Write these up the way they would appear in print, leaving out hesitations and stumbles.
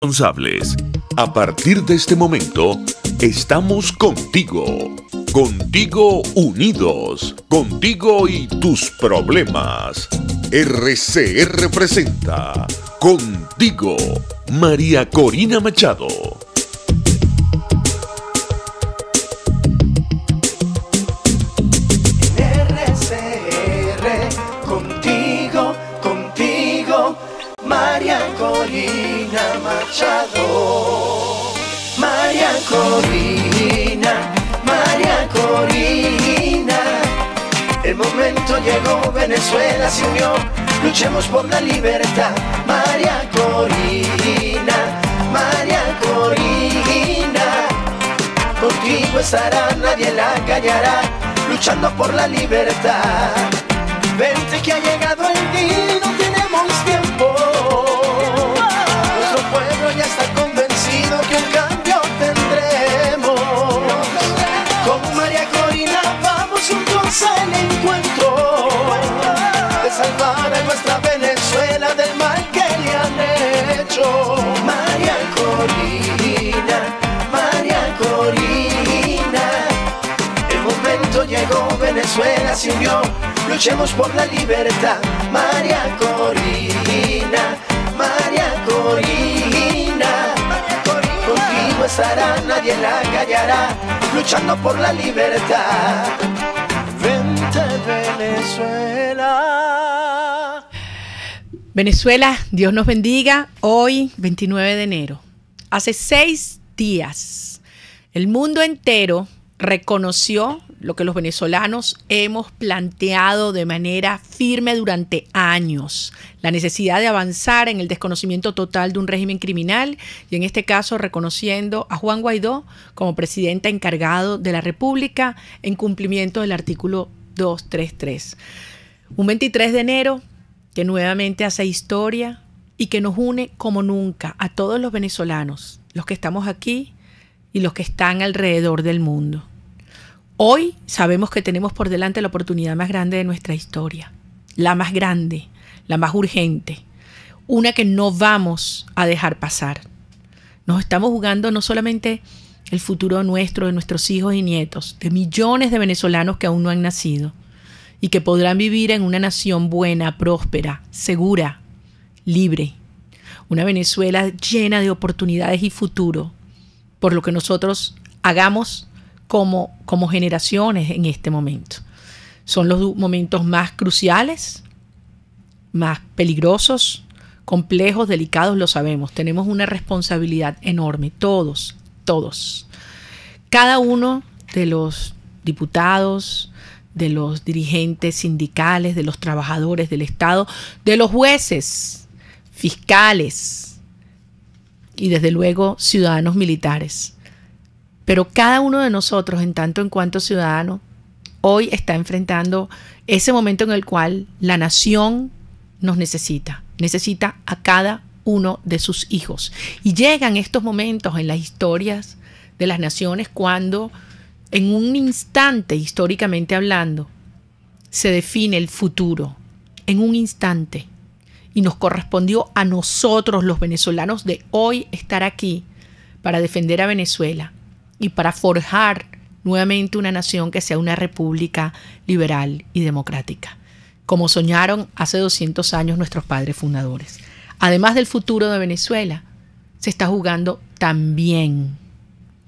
responsables. A partir de este momento, estamos contigo. Contigo unidos. Contigo y tus problemas. RCR presenta Contigo, María Corina Machado. María Corina Machado. María Corina, María Corina. El momento llegó, Venezuela se unió. Luchemos por la libertad. María Corina, María Corina. Contigo estará, nadie la callará. Luchando por la libertad. Vente que ha llegado el día y no tenemos tiempo. Nuestro pueblo ya está convencido que un cambio tendremos. Con María Corina vamos juntos al encuentro de salvar a nuestra Venezuela del mal que le han hecho. María Corina, María Corina. El momento llegó, Venezuela se unió. Luchemos por la libertad. María Corina, María Corina. Contigo estará, nadie la callará. Luchando por la libertad. Vente Venezuela. Venezuela, Dios nos bendiga. Hoy, 29 de enero. Hace 6 días, el mundo entero reconoció lo que los venezolanos hemos planteado de manera firme durante años, la necesidad de avanzar en el desconocimiento total de un régimen criminal y en este caso reconociendo a Juan Guaidó como presidente encargado de la República en cumplimiento del artículo 233. Un 23 de enero que nuevamente hace historia y que nos une como nunca a todos los venezolanos, los que estamos aquí y los que están alrededor del mundo. Hoy sabemos que tenemos por delante la oportunidad más grande de nuestra historia, la más grande, la más urgente, una que no vamos a dejar pasar. Nos estamos jugando no solamente el futuro nuestro, de nuestros hijos y nietos, de millones de venezolanos que aún no han nacido y que podrán vivir en una nación buena, próspera, segura, libre. Una Venezuela llena de oportunidades y futuro, por lo que nosotros hagamos como generaciones en este momento. Son los momentos más cruciales, más peligrosos, complejos, delicados, lo sabemos. Tenemos una responsabilidad enorme, todos. Cada uno de los diputados, de los dirigentes sindicales, de los trabajadores del Estado, de los jueces, fiscales y desde luego ciudadanos militares. Pero cada uno de nosotros, en tanto en cuanto ciudadano, hoy está enfrentando ese momento en el cual la nación nos necesita a cada uno de sus hijos. Y llegan estos momentos en las historias de las naciones cuando, en un instante, históricamente hablando, se define el futuro, en un instante. Y nos correspondió a nosotros, los venezolanos de hoy, estar aquí para defender a Venezuela y para forjar nuevamente una nación que sea una república liberal y democrática, como soñaron hace 200 años nuestros padres fundadores. Además del futuro de Venezuela, se está jugando también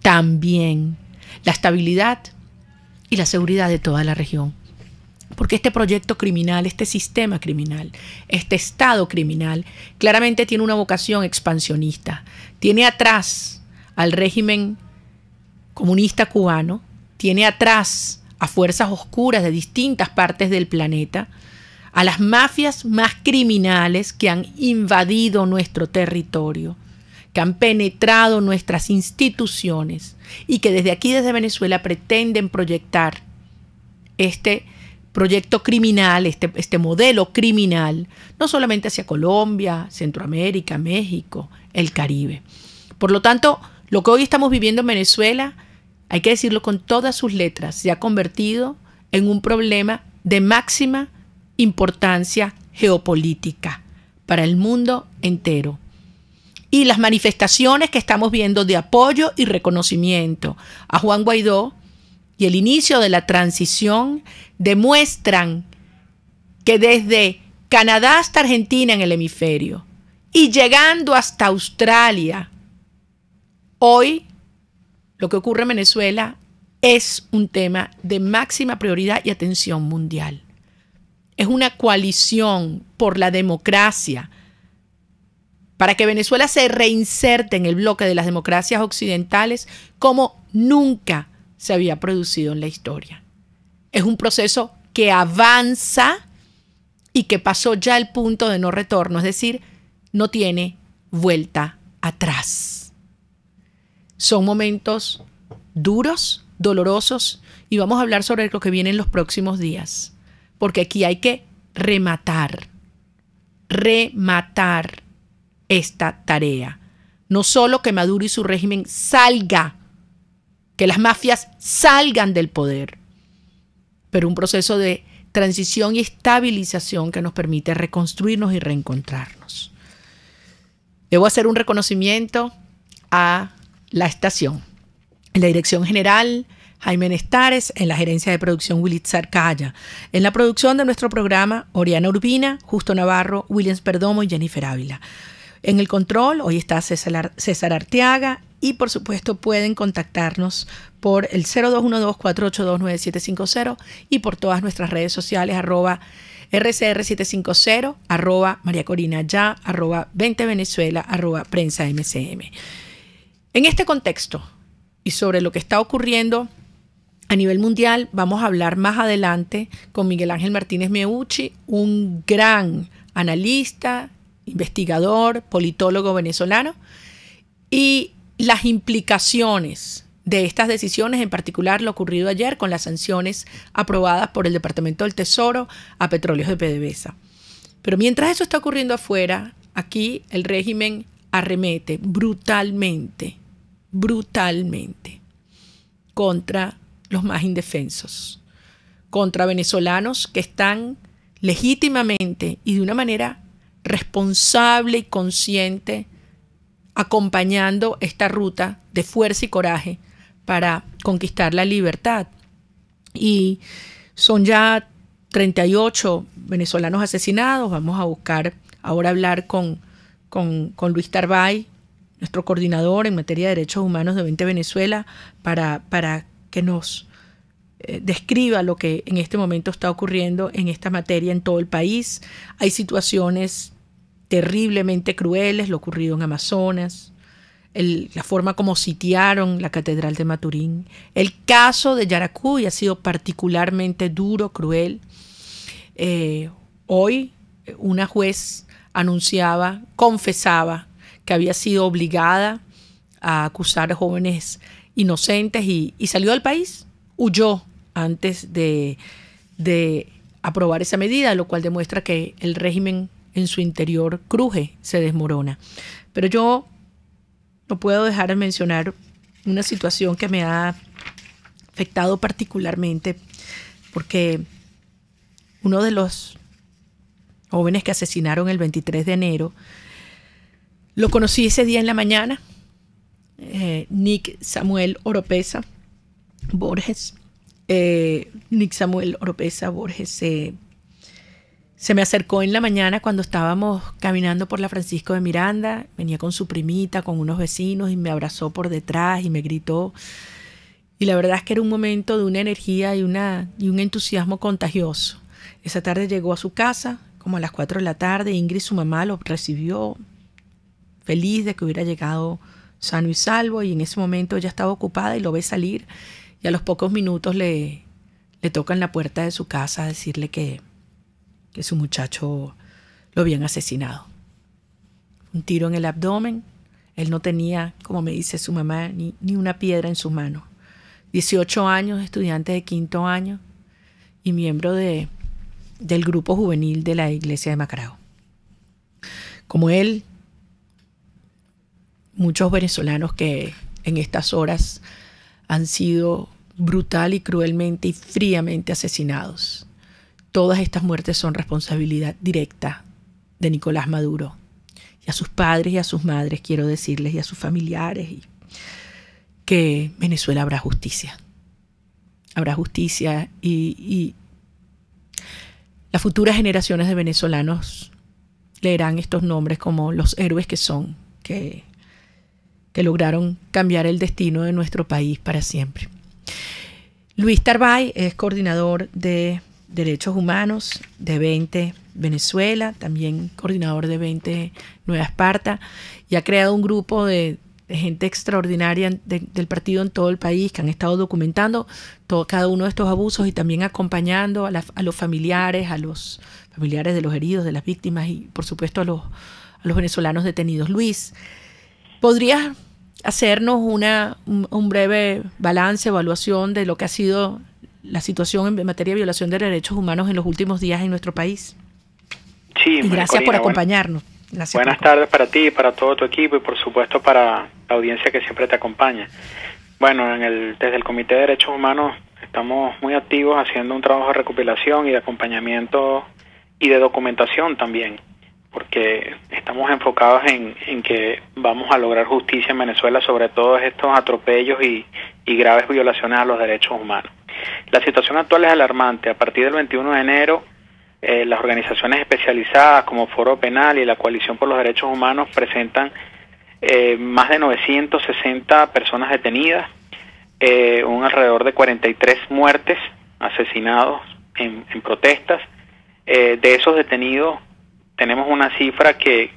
la estabilidad y la seguridad de toda la región. Porque este proyecto criminal, este sistema criminal, este Estado criminal, claramente tiene una vocación expansionista. Tiene atrás al régimen comunista cubano, tiene atrás a fuerzas oscuras de distintas partes del planeta, a las mafias más criminales que han invadido nuestro territorio, que han penetrado nuestras instituciones y que desde aquí, desde Venezuela, pretenden proyectar este proyecto criminal, este modelo criminal, no solamente hacia Colombia, Centroamérica, México, el Caribe. Por lo tanto, lo que hoy estamos viviendo en Venezuela, hay que decirlo con todas sus letras, se ha convertido en un problema de máxima importancia geopolítica para el mundo entero. y las manifestaciones que estamos viendo de apoyo y reconocimiento a Juan Guaidó y el inicio de la transición demuestran que desde Canadá hasta Argentina en el hemisferio y llegando hasta Australia, hoy lo que ocurre en Venezuela es un tema de máxima prioridad y atención mundial. Es una coalición por la democracia para que Venezuela se reinserte en el bloque de las democracias occidentales como nunca se había producido en la historia. Es un proceso que avanza y que pasó ya el punto de no retorno, es decir, no tiene vuelta atrás. Son momentos duros, dolorosos, y vamos a hablar sobre lo que viene en los próximos días, porque aquí hay que rematar esta tarea. No solo que Maduro y su régimen salga, que las mafias salgan del poder, pero un proceso de transición y estabilización que nos permite reconstruirnos y reencontrarnos. Debo hacer un reconocimiento a la estación. En la dirección general, Jaime Nestares; en la gerencia de producción, Willitzar Calla; en la producción de nuestro programa, Oriana Urbina, Justo Navarro, Williams Perdomo y Jennifer Ávila. En el control, hoy está César Arteaga, y por supuesto pueden contactarnos por el 0212-482-9750 y por todas nuestras redes sociales, @RCR750, María Corina Ya, @20Venezuela, @Prensa MCM. En este contexto y sobre lo que está ocurriendo a nivel mundial, vamos a hablar más adelante con Miguel Ángel Martínez Meucci, un gran analista, investigador, politólogo venezolano, y las implicaciones de estas decisiones, en particular lo ocurrido ayer con las sanciones aprobadas por el Departamento del Tesoro a Petróleos de PDVSA. Pero mientras eso está ocurriendo afuera, aquí el régimen arremete brutalmente contra los más indefensos, contra venezolanos que están legítimamente y de una manera responsable y consciente acompañando esta ruta de fuerza y coraje para conquistar la libertad. Y son ya 38 venezolanos asesinados. Vamos a buscar ahora hablar con Luis Tarbay, nuestro coordinador en materia de derechos humanos de 20 Venezuela, para que nos describa lo que en este momento está ocurriendo en esta materia en todo el país. Hay situaciones terriblemente crueles, lo ocurrido en Amazonas, la forma como sitiaron la Catedral de Maturín. El caso de Yaracuy ha sido particularmente duro, cruel. Hoy una juez confesaba que había sido obligada a acusar a jóvenes inocentes y salió del país, huyó antes de aprobar esa medida, lo cual demuestra que el régimen en su interior cruje, se desmorona. Pero yo no puedo dejar de mencionar una situación que me ha afectado particularmente, porque uno de los jóvenes que asesinaron el 23 de enero, lo conocí ese día en la mañana, Nick Samuel Oropesa Borges. Nick Samuel Oropesa Borges se me acercó en la mañana cuando estábamos caminando por la Francisco de Miranda. Venía con su primita, con unos vecinos, y me abrazó por detrás y me gritó. Y la verdad es que era un momento de una energía y un entusiasmo contagioso. Esa tarde llegó a su casa, como a las 4 de la tarde. Ingrid, su mamá, lo recibió feliz de que hubiera llegado sano y salvo, y en ese momento ella estaba ocupada y lo ve salir, y a los pocos minutos le tocan la puerta de su casa a decirle que su muchacho lo habían asesinado. Un tiro en el abdomen. Él no tenía, como me dice su mamá, ni una piedra en su mano. 18 años, estudiante de 5º año y miembro del grupo juvenil de la iglesia de Macarao. Como él, muchos venezolanos que en estas horas han sido brutal y cruelmente y fríamente asesinados. Todas estas muertes son responsabilidad directa de Nicolás Maduro y a sus padres y a sus madres, quiero decirles, y a sus familiares, que Venezuela habrá justicia. Habrá justicia y las futuras generaciones de venezolanos leerán estos nombres como los héroes que son, que lograron cambiar el destino de nuestro país para siempre. Luis Tarbay es coordinador de Derechos Humanos de 20 Venezuela, también coordinador de 20 Nueva Esparta, y ha creado un grupo de gente extraordinaria del partido en todo el país que han estado documentando cada uno de estos abusos y también acompañando a los familiares de los heridos, de las víctimas y por supuesto a los venezolanos detenidos. Luis, ¿podrías hacernos un breve balance, evaluación de lo que ha sido la situación en materia de violación de derechos humanos en los últimos días en nuestro país? Sí, y gracias por acompañarnos. Buenas tardes para ti y para todo tu equipo y por supuesto para la audiencia que siempre te acompaña. Bueno, desde el Comité de Derechos Humanos estamos muy activos haciendo un trabajo de recopilación y de acompañamiento y de documentación también, porque estamos enfocados en que vamos a lograr justicia en Venezuela sobre todos estos atropellos y graves violaciones a los derechos humanos. La situación actual es alarmante. A partir del 21 de enero, las organizaciones especializadas como Foro Penal y la Coalición por los Derechos Humanos presentan más de 960 personas detenidas, un alrededor de 43 muertes, asesinados en protestas. De esos detenidos tenemos una cifra que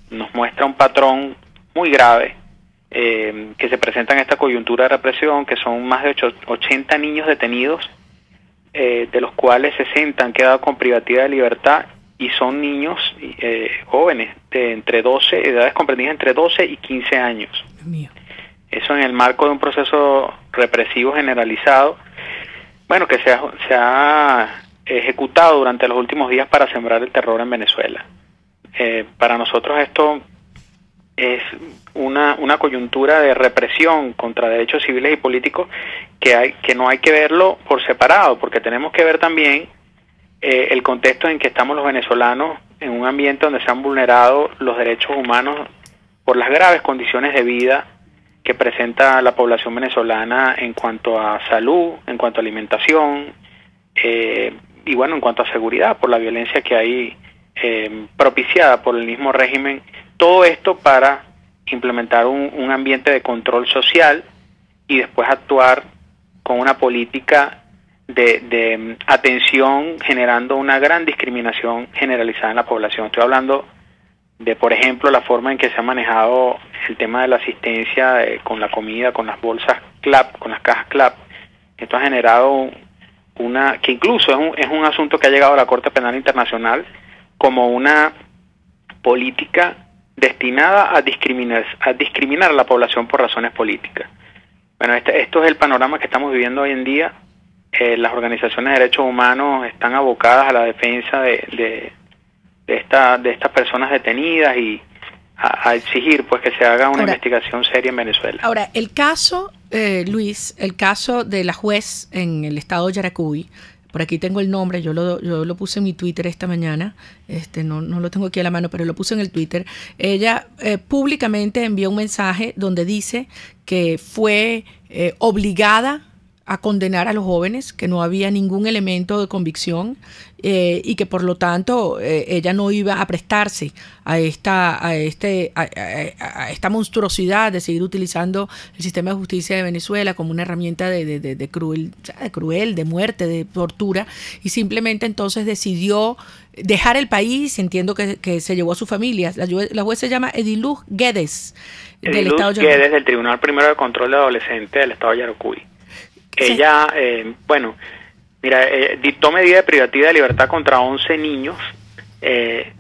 nos muestra un patrón muy grave que se presenta en esta coyuntura de represión, que son más de 80 niños detenidos, de los cuales 60 han quedado con privativa de libertad y son niños jóvenes de edades comprendidas entre 12 y 15 años. Dios mío. Eso en el marco de un proceso represivo generalizado, bueno, que se ha ejecutado durante los últimos días para sembrar el terror en Venezuela. Para nosotros esto es una coyuntura de represión contra derechos civiles y políticos que no hay que verlo por separado, porque tenemos que ver también el contexto en que estamos los venezolanos en un ambiente donde se han vulnerado los derechos humanos por las graves condiciones de vida que presenta la población venezolana en cuanto a salud, en cuanto a alimentación y bueno, en cuanto a seguridad, por la violencia que hay propiciada por el mismo régimen. Todo esto para implementar un ambiente de control social y después actuar con una política de atención, generando una gran discriminación generalizada en la población. Estoy hablando de, por ejemplo, la forma en que se ha manejado el tema de la asistencia con la comida, con las bolsas CLAP, con las cajas CLAP. Esto ha generado que incluso es un asunto que ha llegado a la Corte Penal Internacional como una política destinada a discriminar a la población por razones políticas. Bueno, esto es el panorama que estamos viviendo hoy en día. Las organizaciones de derechos humanos están abocadas a la defensa de estas personas detenidas y a exigir pues que se haga una investigación seria en Venezuela. Ahora, el caso, Luis, el caso de la juez en el estado de Yaracuy, por aquí tengo el nombre, yo lo puse en mi Twitter esta mañana, no lo tengo aquí a la mano, pero lo puse en el Twitter. Ella públicamente envió un mensaje donde dice que fue obligada a condenar a los jóvenes, que no había ningún elemento de convicción y que por lo tanto ella no iba a prestarse a esta monstruosidad de seguir utilizando el sistema de justicia de Venezuela como una herramienta de cruel, de muerte, de tortura, y simplemente entonces decidió dejar el país. Entiendo que se llevó a su familia. La juez se llama Ediluz Guedes del estado de Yaracuy. Guedes, del Tribunal Primero de Control de Adolescentes del estado de Yaracuy. Sí. Ella, dictó medida de privativa de libertad contra 11 niños de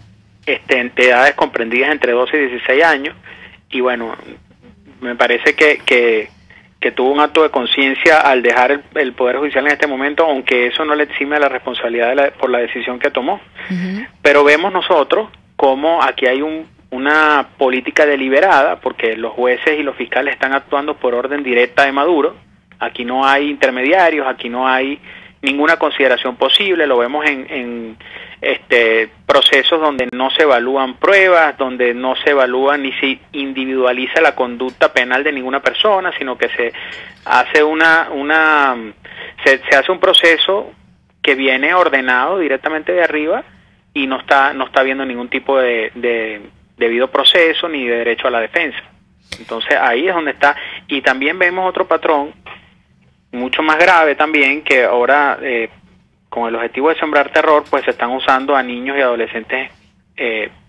edades comprendidas entre 12 y 16 años, y bueno, me parece que tuvo un acto de conciencia al dejar el Poder Judicial en este momento, aunque eso no le exime la responsabilidad por la decisión que tomó. Uh-huh. Pero vemos nosotros cómo aquí hay una política deliberada, porque los jueces y los fiscales están actuando por orden directa de Maduro. Aquí no hay intermediarios, aquí no hay ninguna consideración posible. Lo vemos en procesos donde no se evalúan pruebas, donde no se evalúa ni se individualiza la conducta penal de ninguna persona, sino que se hace se hace un proceso que viene ordenado directamente de arriba y no está habiendo ningún tipo de debido proceso ni de derecho a la defensa. Entonces ahí es donde está. Y también vemos otro patrón mucho más grave también, que ahora con el objetivo de sembrar terror, pues se están usando a niños y adolescentes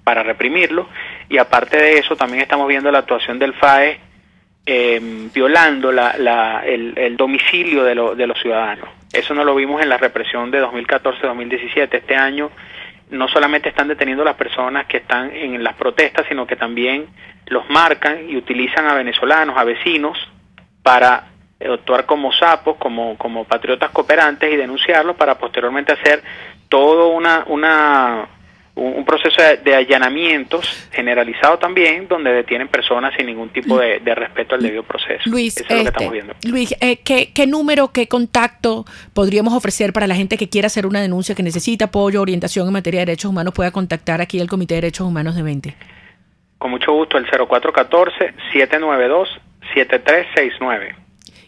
para reprimirlos, y aparte de eso también estamos viendo la actuación del FAE violando el domicilio de los ciudadanos. Eso no lo vimos en la represión de 2014-2017. Este año no solamente están deteniendo a las personas que están en las protestas, sino que también los marcan y utilizan a venezolanos, a vecinos, para actuar como sapos, como patriotas cooperantes y denunciarlos, para posteriormente hacer todo un proceso de allanamientos generalizado también, donde detienen personas sin ningún tipo de respeto al debido proceso. Luis, eso es lo que estamos viendo. Luis, ¿qué número, qué contacto podríamos ofrecer para la gente que quiera hacer una denuncia, que necesita apoyo, orientación en materia de derechos humanos, pueda contactar aquí al Comité de Derechos Humanos de 20? Con mucho gusto, el 0414-792-7369.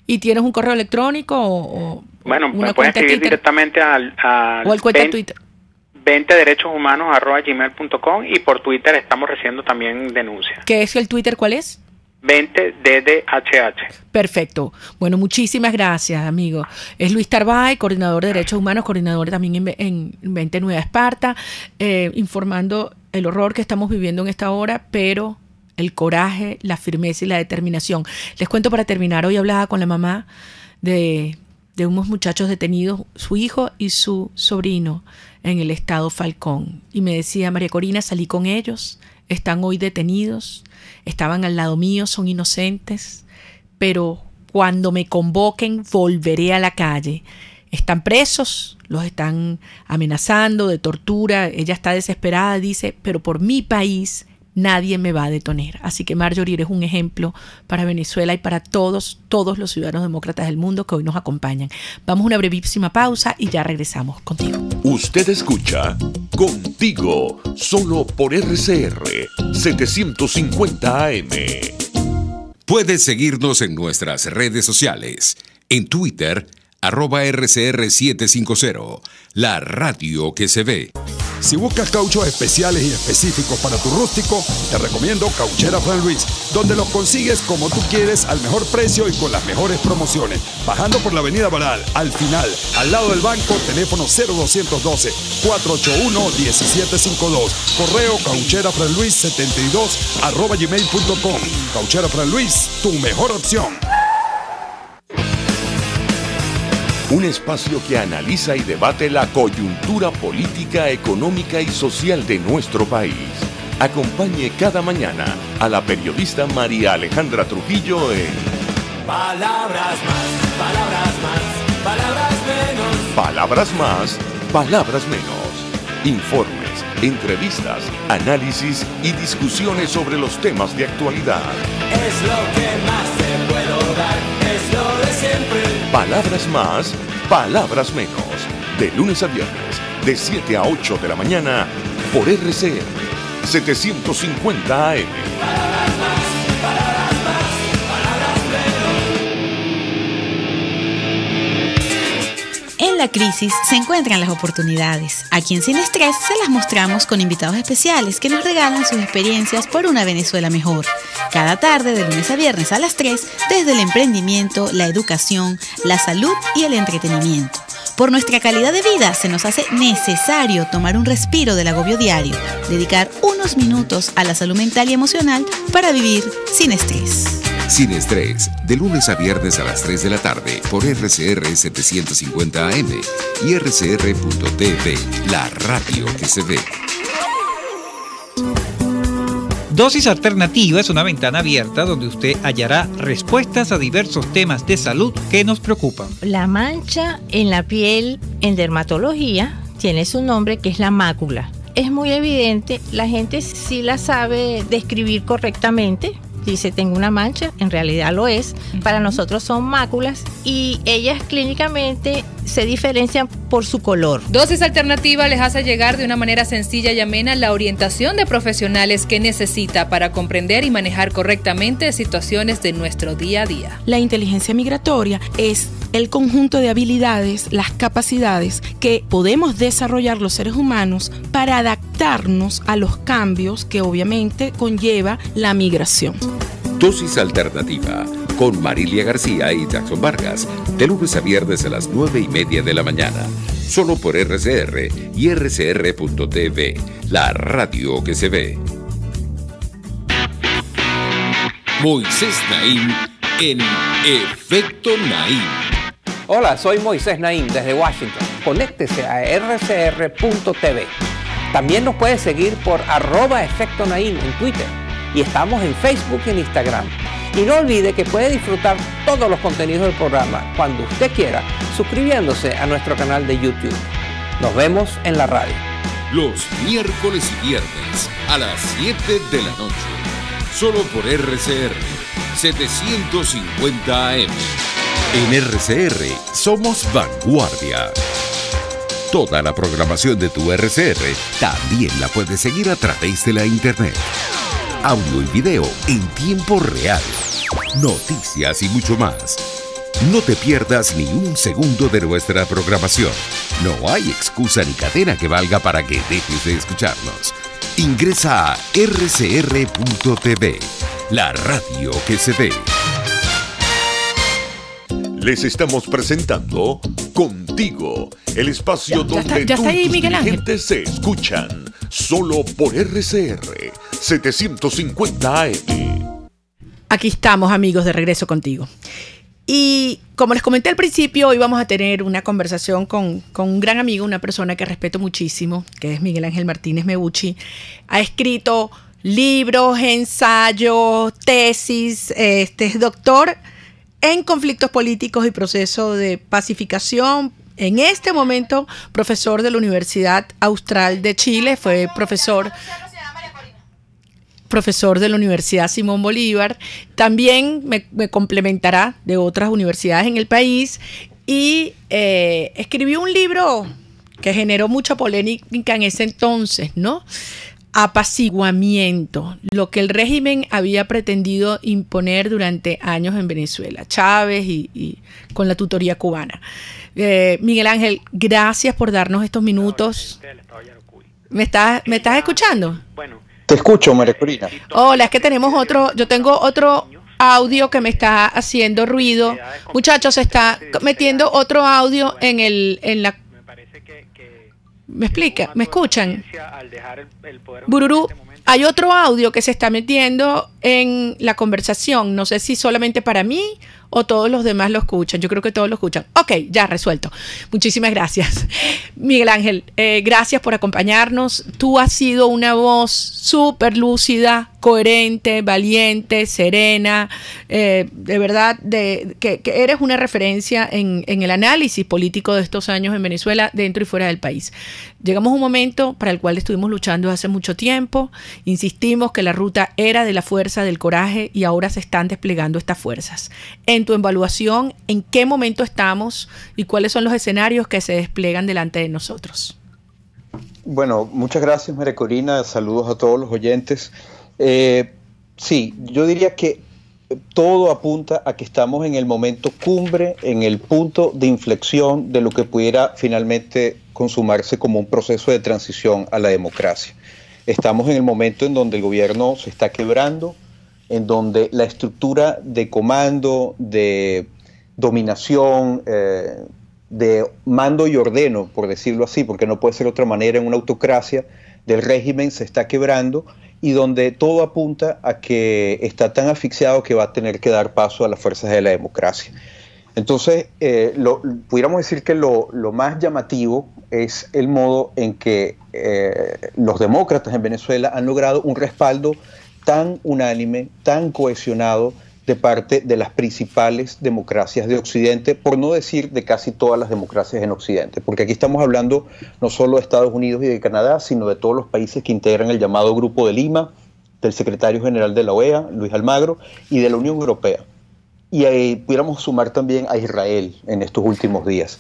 ¿Y tienes un correo electrónico Bueno, me pueden escribir directamente al o al cuenta de Twitter? 20derechoshumanos@gmail.com, y por Twitter estamos recibiendo también denuncias. ¿Qué es el Twitter? ¿Cuál es? 20DDHH. Perfecto. Bueno, muchísimas gracias, amigo. Es Luis Tarbay, coordinador de Derechos Humanos, coordinador también en 20 Nueva Esparta, informando el horror que estamos viviendo en esta hora, pero el coraje, la firmeza y la determinación. Les cuento para terminar, hoy hablaba con la mamá de unos muchachos detenidos, su hijo y su sobrino, en el estado Falcón. Y me decía: María Corina, salí con ellos, están hoy detenidos, estaban al lado mío, son inocentes, pero cuando me convoquen volveré a la calle. Están presos, los están amenazando de tortura, ella está desesperada, dice, pero por mi país nadie me va a detener. Así que Marjorie, eres un ejemplo para Venezuela y para todos los ciudadanos demócratas del mundo que hoy nos acompañan. Vamos a una brevísima pausa y ya regresamos contigo. Usted escucha Contigo, solo por RCR 750 AM. Puedes seguirnos en nuestras redes sociales. En Twitter, @RCR750, la radio que se ve. Si buscas cauchos especiales y específicos para tu rústico, te recomiendo Cauchera Fran Luis, donde los consigues como tú quieres, al mejor precio y con las mejores promociones. Bajando por la avenida Baral, al final, al lado del banco, teléfono 0212-481-1752. Correo caucherafranluis72@gmail.com. Cauchera Fran Luis, tu mejor opción. Un espacio que analiza y debate la coyuntura política, económica y social de nuestro país. Acompañe cada mañana a la periodista María Alejandra Trujillo en Palabras más, palabras más, palabras menos. Palabras más, palabras menos. Informes, entrevistas, análisis y discusiones sobre los temas de actualidad. Es lo que más te puedo dar, es lo de siempre. Palabras más, palabras menos. De lunes a viernes, de 7 a 8 de la mañana, por RCR 750 AM. Palabras más, palabras más, palabras menos. En la crisis se encuentran las oportunidades. Aquí en Sin Estrés se las mostramos con invitados especiales que nos regalan sus experiencias por una Venezuela mejor. Cada tarde, de lunes a viernes a las 3, desde el emprendimiento, la educación, la salud y el entretenimiento. Por nuestra calidad de vida se nos hace necesario tomar un respiro del agobio diario, dedicar unos minutos a la salud mental y emocional para vivir sin estrés. Sin Estrés, de lunes a viernes a las 3 de la tarde por RCR 750 AM y RCR.tv, la radio que se ve. Dosis Alternativa es una ventana abierta donde usted hallará respuestas a diversos temas de salud que nos preocupan. La mancha en la piel en dermatología tiene su nombre, que es la mácula. Es muy evidente, la gente sí la sabe describir correctamente. Dice, tengo una mancha, en realidad lo es. Para nosotros son máculas y ellas clínicamente se diferencian por su color. Dosis Alternativa les hace llegar de una manera sencilla y amena la orientación de profesionales que necesita para comprender y manejar correctamente situaciones de nuestro día a día. La inteligencia migratoria es el conjunto de habilidades, las capacidades que podemos desarrollar los seres humanos para adaptarnos a los cambios que obviamente conlleva la migración. Dosis Alternativa con Marilia García y Jackson Vargas, de lunes a viernes a las 9:30 de la mañana, solo por RCR y RCR.tv, la radio que se ve. Moisés Naim en Efecto Naim. Hola, soy Moisés Naim desde Washington. Conéctese a rcr.tv. También nos puede seguir por @Efecto Naim en Twitter. Y estamos en Facebook y en Instagram. Y no olvide que puede disfrutar todos los contenidos del programa cuando usted quiera, suscribiéndose a nuestro canal de YouTube. Nos vemos en la radio. Los miércoles y viernes a las 7 de la noche. Solo por RCR 750 AM. En RCR somos vanguardia. Toda la programación de tu RCR también la puedes seguir a través de la internet. Audio y video en tiempo real, noticias y mucho más. No te pierdas ni un segundo de nuestra programación. No hay excusa ni cadena que valga para que dejes de escucharnos. Ingresa a rcr.tv, la radio que se ve. Les estamos presentando Contigo, el espacio donde tus dirigentes se escuchan, solo por RCR 750 AM. Aquí estamos, amigos, de regreso contigo. Y como les comenté al principio, hoy vamos a tener una conversación con un gran amigo, una persona que respeto muchísimo, que es Miguel Ángel Martínez Mebucci. Ha escrito libros, ensayos, tesis, es doctor en conflictos políticos y proceso de pacificación. En este momento, profesor de la Universidad Austral de Chile, fue profesor de la Universidad Simón Bolívar. También me complementará de otras universidades en el país y escribió un libro que generó mucha polémica en ese entonces, ¿no? Apaciguamiento, lo que el régimen había pretendido imponer durante años en Venezuela, Chávez y con la tutoría cubana. Miguel Ángel, gracias por darnos estos minutos. ¿Me estás escuchando? Te escucho, María Corina. Hola, es que yo tengo otro audio que me está haciendo ruido. Muchachos, se está metiendo otro audio en la... ¿Me explica? ¿Me escuchan? Bururú, hay otro audio que se está metiendo en la conversación. No sé si solamente para mí o todos los demás lo escuchan. Yo creo que todos lo escuchan. Ok, ya resuelto. Muchísimas gracias. Miguel Ángel, gracias por acompañarnos. Tú has sido una voz súper lúcida, coherente, valiente, serena, de verdad, que eres una referencia en el análisis político de estos años en Venezuela, dentro y fuera del país. Llegamos a un momento para el cual estuvimos luchando hace mucho tiempo, insistimos que la ruta era de la fuerza, del coraje, y ahora se están desplegando estas fuerzas. En tu evaluación, ¿en qué momento estamos y cuáles son los escenarios que se despliegan delante de nosotros? Bueno, muchas gracias, María Corina, saludos a todos los oyentes. Sí, yo diría que todo apunta a que estamos en el momento cumbre, en el punto de inflexión de lo que pudiera finalmente consumarse como un proceso de transición a la democracia. Estamos en el momento en donde el gobierno se está quebrando, en donde la estructura de comando, de dominación, de mando y ordeno, por decirlo así, porque no puede ser de otra manera en una autocracia, del régimen se está quebrando, y donde todo apunta a que está tan asfixiado que va a tener que dar paso a las fuerzas de la democracia. Entonces, pudiéramos decir que lo más llamativo es el modo en que los demócratas en Venezuela han logrado un respaldo tan unánime, tan cohesionado de parte de las principales democracias de Occidente, por no decir de casi todas las democracias en Occidente, porque aquí estamos hablando no solo de Estados Unidos y de Canadá, sino de todos los países que integran el llamado Grupo de Lima, del secretario general de la OEA, Luis Almagro, y de la Unión Europea. Y ahí pudiéramos sumar también a Israel en estos últimos días.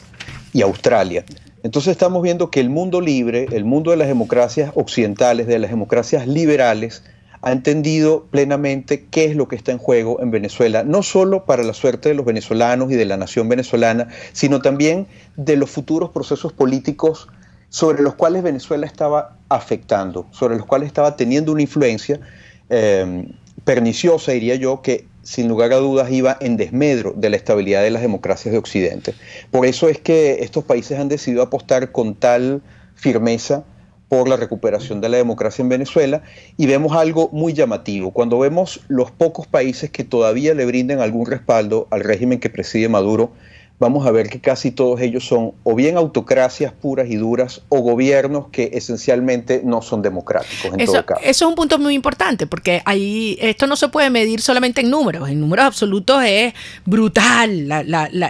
y Australia. Entonces estamos viendo que el mundo libre, el mundo de las democracias occidentales, de las democracias liberales, ha entendido plenamente qué es lo que está en juego en Venezuela, no solo para la suerte de los venezolanos y de la nación venezolana, sino también de los futuros procesos políticos sobre los cuales Venezuela estaba afectando, sobre los cuales estaba teniendo una influencia perniciosa, diría yo, que sin lugar a dudas iba en desmedro de la estabilidad de las democracias de Occidente. Por eso es que estos países han decidido apostar con tal firmeza por la recuperación de la democracia en Venezuela, y vemos algo muy llamativo. Cuando vemos los pocos países que todavía le brindan algún respaldo al régimen que preside Maduro, vamos a ver que casi todos ellos son o bien autocracias puras y duras o gobiernos que esencialmente no son democráticos en todo caso. Eso es un punto muy importante, porque ahí esto no se puede medir solamente en números absolutos es brutal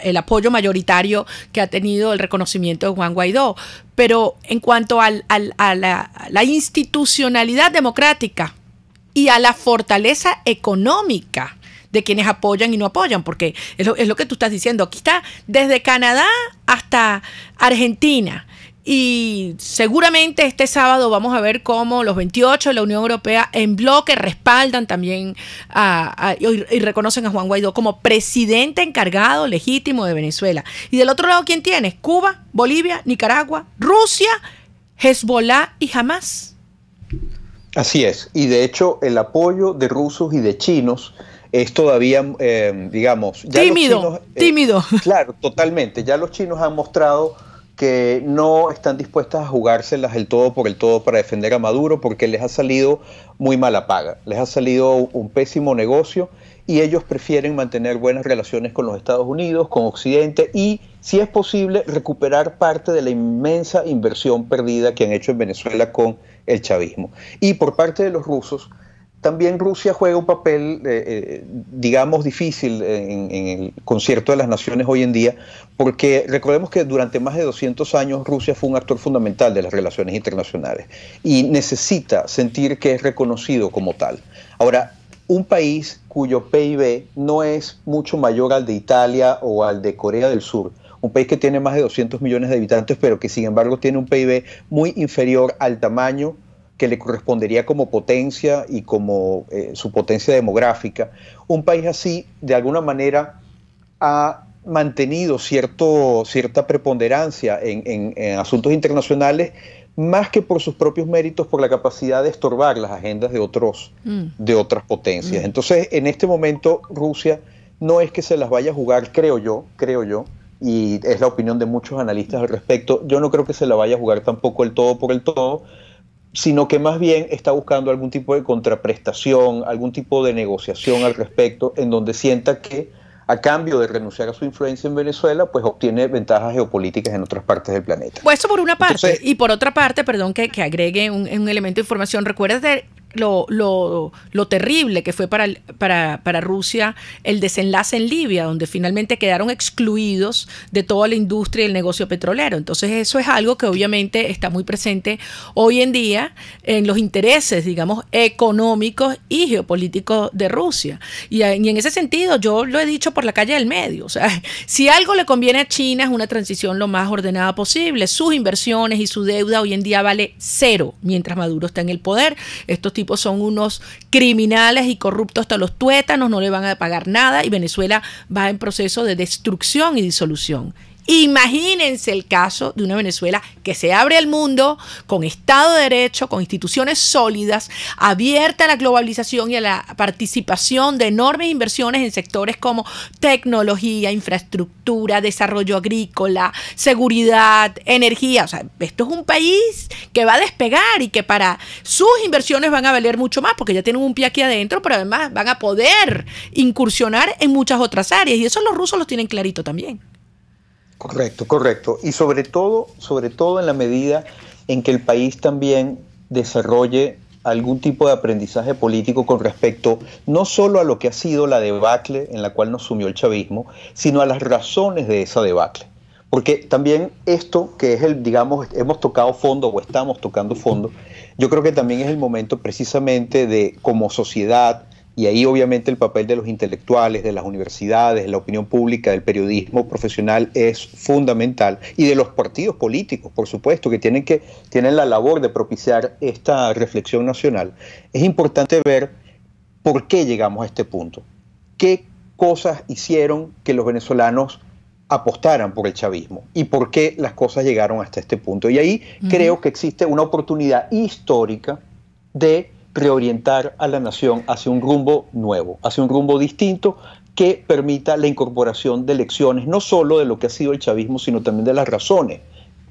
el apoyo mayoritario que ha tenido el reconocimiento de Juan Guaidó, pero en cuanto a la institucionalidad democrática y a la fortaleza económica de quienes apoyan y no apoyan, porque es lo que tú estás diciendo. Aquí está desde Canadá hasta Argentina, y seguramente este sábado vamos a ver cómo los 28 de la Unión Europea en bloque respaldan también y reconocen a Juan Guaidó como presidente encargado legítimo de Venezuela. Y del otro lado, ¿quién tienes? Cuba, Bolivia, Nicaragua, Rusia, Hezbollah y Hamas. Así es, y de hecho el apoyo de rusos y de chinos es todavía, digamos... Ya tímido. Claro, totalmente. Ya los chinos han mostrado que no están dispuestas a jugárselas el todo por el todo para defender a Maduro, porque les ha salido muy mala paga, les ha salido un pésimo negocio, y ellos prefieren mantener buenas relaciones con los Estados Unidos, con Occidente, y, si es posible, recuperar parte de la inmensa inversión perdida que han hecho en Venezuela con el chavismo. Y por parte de los rusos, también Rusia juega un papel, digamos, difícil en el concierto de las naciones hoy en día, porque recordemos que durante más de 200 años Rusia fue un actor fundamental de las relaciones internacionales y necesita sentir que es reconocido como tal. Ahora, un país cuyo PIB no es mucho mayor al de Italia o al de Corea del Sur, un país que tiene más de 200 millones de habitantes, pero que sin embargo tiene un PIB muy inferior al tamaño que le correspondería como potencia y como su potencia demográfica. Un país así, de alguna manera, ha mantenido cierta preponderancia en asuntos internacionales, más que por sus propios méritos, por la capacidad de estorbar las agendas de otras potencias. Entonces, en este momento, Rusia no es que se las vaya a jugar, creo yo, y es la opinión de muchos analistas al respecto. Yo no creo que se la vaya a jugar tampoco el todo por el todo, sino que más bien está buscando algún tipo de contraprestación, algún tipo de negociación al respecto, en donde sienta que a cambio de renunciar a su influencia en Venezuela, pues obtiene ventajas geopolíticas en otras partes del planeta. Pues eso por una parte. Entonces, y por otra parte, perdón que agregue un elemento de información, recuérdate lo terrible que fue para Rusia el desenlace en Libia, donde finalmente quedaron excluidos de toda la industria y el negocio petrolero. Entonces eso es algo que obviamente está muy presente hoy en día en los intereses, digamos, económicos y geopolíticos de Rusia. Y en ese sentido, yo lo he dicho por la calle del medio, o sea, si algo le conviene a China es una transición lo más ordenada posible. Sus inversiones y su deuda hoy en día vale cero mientras Maduro está en el poder. Estos tipos son unos criminales y corruptos hasta los tuétanos, no le van a pagar nada, y Venezuela va en proceso de destrucción y disolución. Imagínense el caso de una Venezuela que se abre al mundo con Estado de Derecho, con instituciones sólidas, abierta a la globalización y a la participación de enormes inversiones en sectores como tecnología, infraestructura, desarrollo agrícola, seguridad, energía. O sea, esto es un país que va a despegar y que para sus inversiones van a valer mucho más, porque ya tienen un pie aquí adentro, pero además van a poder incursionar en muchas otras áreas, y eso los rusos los tienen clarito también. Correcto. Y sobre todo en la medida en que el país también desarrolle algún tipo de aprendizaje político con respecto no solo a lo que ha sido la debacle en la cual nos sumió el chavismo, sino a las razones de esa debacle. Porque también esto que es digamos, hemos tocado fondo o estamos tocando fondo, yo creo que también es el momento precisamente de, como sociedad, Y ahí obviamente el papel de los intelectuales, de las universidades, de la opinión pública, del periodismo profesional es fundamental, y de los partidos políticos, por supuesto, que tienen la labor de propiciar esta reflexión nacional. Es importante ver por qué llegamos a este punto, qué cosas hicieron que los venezolanos apostaran por el chavismo y por qué las cosas llegaron hasta este punto. Y ahí creo que existe una oportunidad histórica de reorientar a la nación hacia un rumbo nuevo, hacia un rumbo distinto que permita la incorporación de lecciones, no solo de lo que ha sido el chavismo, sino también de las razones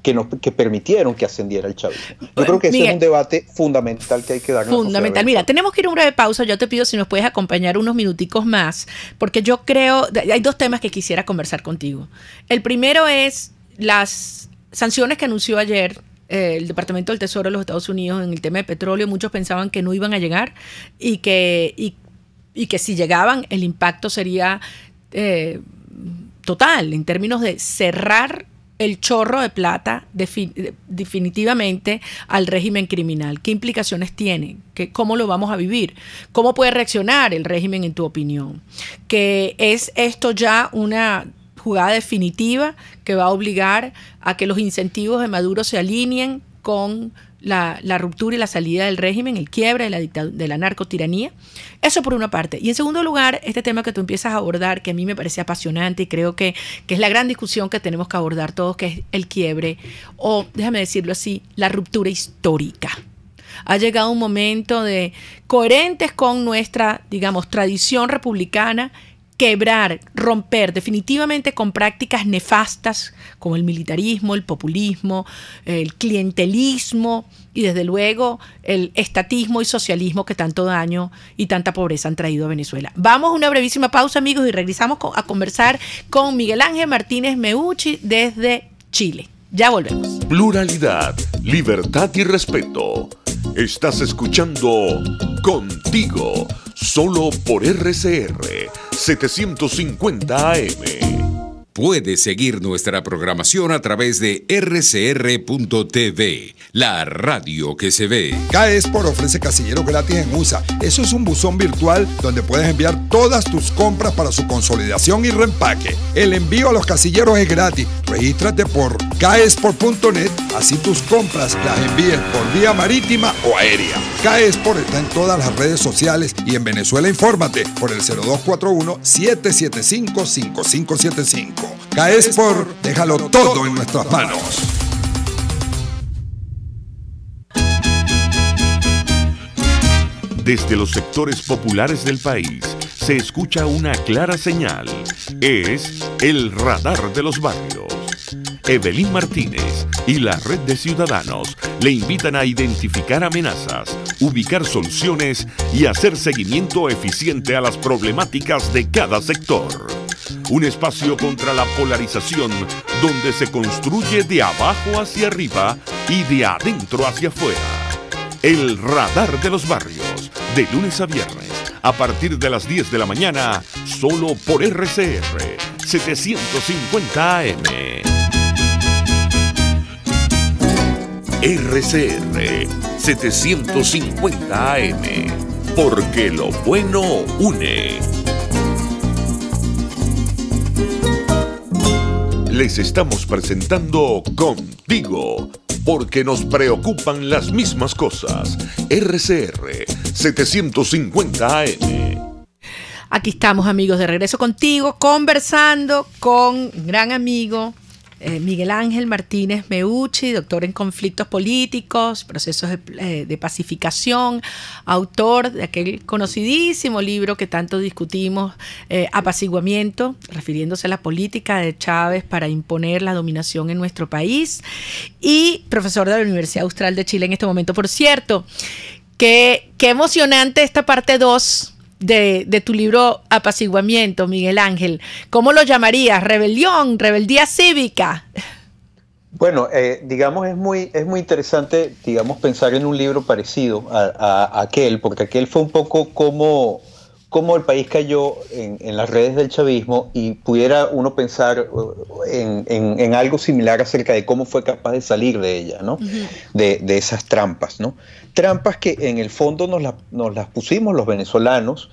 que permitieron que ascendiera el chavismo. Yo creo que ese es un debate fundamental que hay que darle. Fundamental. Mira, tenemos que ir a una breve pausa. Yo te pido si nos puedes acompañar unos minuticos más, porque yo creo, hay dos temas que quisiera conversar contigo. El primero es las sanciones que anunció ayer el Departamento del Tesoro de los Estados Unidos en el tema de petróleo. Muchos pensaban que no iban a llegar y que si llegaban el impacto sería total en términos de cerrar el chorro de plata definitivamente al régimen criminal. ¿Qué implicaciones tiene? ¿Cómo lo vamos a vivir? ¿Cómo puede reaccionar el régimen en tu opinión? ¿Que es esto ya una jugada definitiva que va a obligar a que los incentivos de Maduro se alineen con la ruptura y la salida del régimen, el quiebre de la narcotiranía? Eso por una parte. Y en segundo lugar, este tema que tú empiezas a abordar, que a mí me parece apasionante y creo que es la gran discusión que tenemos que abordar todos, que es el quiebre, o déjame decirlo así, la ruptura histórica. Ha llegado un momento de, coherentes con nuestra, digamos, tradición republicana, quebrar, romper definitivamente con prácticas nefastas como el militarismo, el populismo, el clientelismo y desde luego el estatismo y socialismo que tanto daño y tanta pobreza han traído a Venezuela. Vamos a una brevísima pausa, amigos, y regresamos a conversar con Miguel Ángel Martínez Meucci desde Chile. Ya volvemos. Pluralidad, libertad y respeto. Estás escuchando Contigo, solo por RCR 750 AM. Puedes seguir nuestra programación a través de rcr.tv, la radio que se ve. Caesport ofrece casilleros gratis en USA. Eso es un buzón virtual donde puedes enviar todas tus compras para su consolidación y reempaque. El envío a los casilleros es gratis. Regístrate por caesport.net, así tus compras las envíes por vía marítima o aérea. Caesport está en todas las redes sociales y en Venezuela infórmate por el 0241-775-5575. Caesport, déjalo todo en nuestras manos. Desde los sectores populares del país se escucha una clara señal. Es el radar de los barrios. Evelyn Martínez y la Red de Ciudadanos le invitan a identificar amenazas, ubicar soluciones y hacer seguimiento eficiente a las problemáticas de cada sector. Un espacio contra la polarización donde se construye de abajo hacia arriba y de adentro hacia afuera. El radar de los barrios, de lunes a viernes, a partir de las 10 de la mañana, solo por RCR 750 AM. RCR 750 AM, porque lo bueno une. Les estamos presentando Contigo, porque nos preocupan las mismas cosas. RCR 750 AM. Aquí estamos, amigos, de regreso contigo, conversando con un gran amigo, Miguel Ángel Martínez Meucci, doctor en conflictos políticos, procesos de pacificación, autor de aquel conocidísimo libro que tanto discutimos, Apaciguamiento, refiriéndose a la política de Chávez para imponer la dominación en nuestro país, y profesor de la Universidad Austral de Chile en este momento. Por cierto, qué emocionante esta parte 2 de tu libro Apaciguamiento, Miguel Ángel. ¿Cómo lo llamarías? ¿Rebelión? ¿Rebeldía cívica? Bueno, digamos, es muy interesante, digamos, pensar en un libro parecido a aquel, porque aquel fue un poco como el país cayó en las redes del chavismo, y pudiera uno pensar en algo similar acerca de cómo fue capaz de salir de ella, ¿no? De esas trampas, ¿no? Trampas que en el fondo nos las pusimos los venezolanos,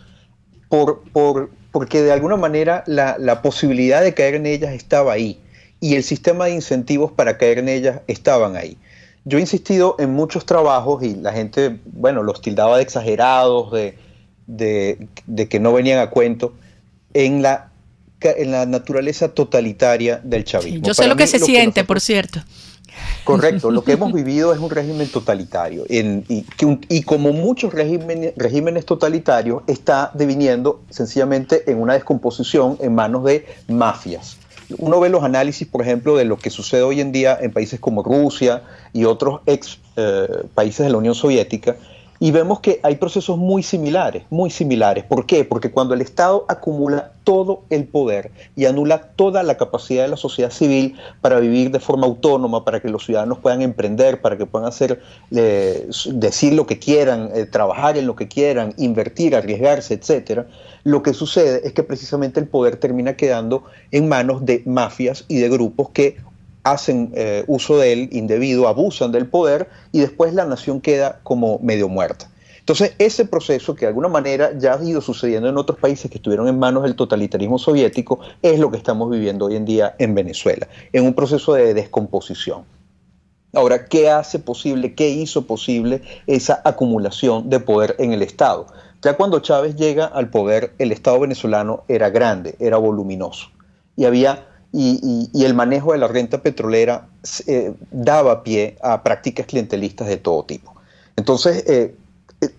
porque de alguna manera la posibilidad de caer en ellas estaba ahí y el sistema de incentivos para caer en ellas estaban ahí. Yo he insistido en muchos trabajos y la gente, bueno, los tildaba de exagerados, de que no venían a cuento, en la naturaleza totalitaria del chavismo. Yo sé lo que se siente, por cierto. Correcto, lo que hemos vivido es un régimen totalitario y como muchos regímenes totalitarios está deviniendo sencillamente en una descomposición en manos de mafias. Uno ve los análisis, por ejemplo, de lo que sucede hoy en día en países como Rusia y otros países de la Unión Soviética y vemos que hay procesos muy similares. ¿Por qué? Porque cuando el Estado acumula todo el poder y anula toda la capacidad de la sociedad civil para vivir de forma autónoma, para que los ciudadanos puedan emprender, para que puedan decir lo que quieran, trabajar en lo que quieran, invertir, arriesgarse, etcétera, lo que sucede es que precisamente el poder termina quedando en manos de mafias y de grupos que hacen uso de él indebido, abusan del poder y después la nación queda como medio muerta. Entonces ese proceso que de alguna manera ya ha ido sucediendo en otros países que estuvieron en manos del totalitarismo soviético es lo que estamos viviendo hoy en día en Venezuela, en un proceso de descomposición. Ahora, ¿qué hizo posible esa acumulación de poder en el Estado? Ya cuando Chávez llega al poder, el Estado venezolano era grande, era voluminoso y el manejo de la renta petrolera daba pie a prácticas clientelistas de todo tipo. Entonces,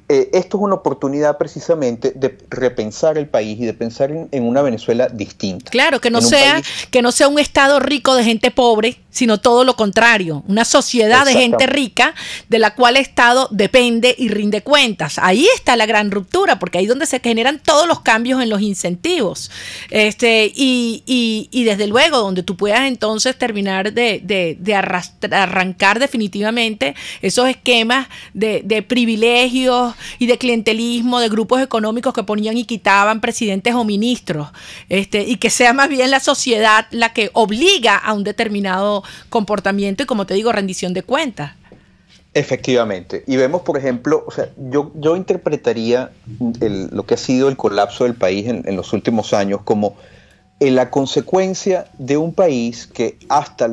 esto es una oportunidad precisamente de repensar el país y de pensar en una Venezuela distinta. Claro, que no sea un Estado rico de gente pobre, sino todo lo contrario, una sociedad de gente rica de la cual el Estado depende y rinde cuentas. Ahí está la gran ruptura, porque ahí es donde se generan todos los cambios en los incentivos. Y desde luego, donde tú puedas entonces terminar de arrancar definitivamente esos esquemas de privilegios y de clientelismo de grupos económicos que ponían y quitaban presidentes o ministros, y que sea más bien la sociedad la que obliga a un determinado comportamiento y, como te digo, rendición de cuentas. Efectivamente. Y vemos, por ejemplo, o sea, yo interpretaría lo que ha sido el colapso del país en los últimos años como la consecuencia de un país que hasta